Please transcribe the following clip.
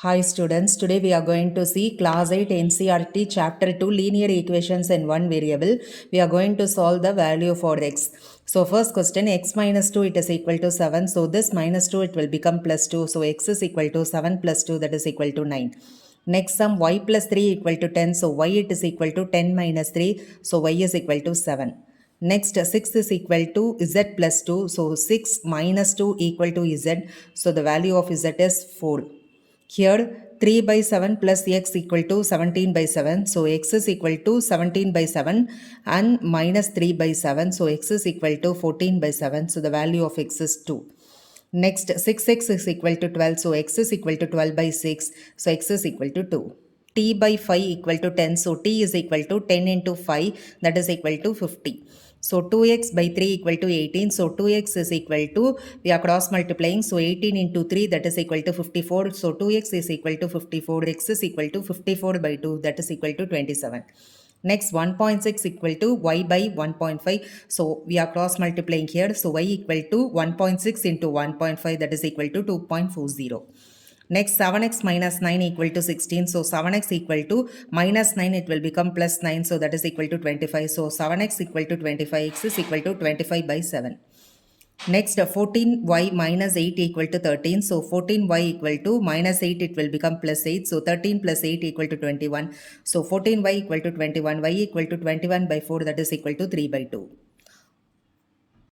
Hi students, today we are going to see class 8 NCERT chapter 2 linear equations in one variable. We are going to solve the value for x. So first question, x minus 2 it is equal to 7. So this minus 2 it will become plus 2. So x is equal to 7 plus 2 that is equal to 9. Next sum y plus 3 equal to 10. So y it is equal to 10 minus 3. So y is equal to 7. Next 6 is equal to z plus 2. So 6 minus 2 equal to z. So the value of z is 4. Here 3 by 7 plus x equal to 17 by 7. So x is equal to 17 by 7 and minus 3 by 7. So x is equal to 14 by 7. So the value of x is 2. Next 6x is equal to 12. So x is equal to 12 by 6. So x is equal to 2. T by 5 equal to 10. So t is equal to 10 into 5 that is equal to 50. So 2x by 3 equal to 18. So 2x is equal to, we are cross multiplying. So 18 into 3 that is equal to 54. So 2x is equal to 54. X is equal to 54 by 2 that is equal to 27. Next 1.6 equal to y by 1.5. So we are cross multiplying here. So y equal to 1.6 into 1.5 that is equal to 2.40. Next 7x minus 9 equal to 16. So 7x equal to minus 9 it will become plus 9. So that is equal to 25. So 7x equal to 25. X is equal to 25 by 7. Next 14y minus 8 equal to 13. So 14y equal to minus 8 it will become plus 8. So 13 plus 8 equal to 21. So 14y equal to 21. Y equal to 21 by 4 that is equal to 3 by 2.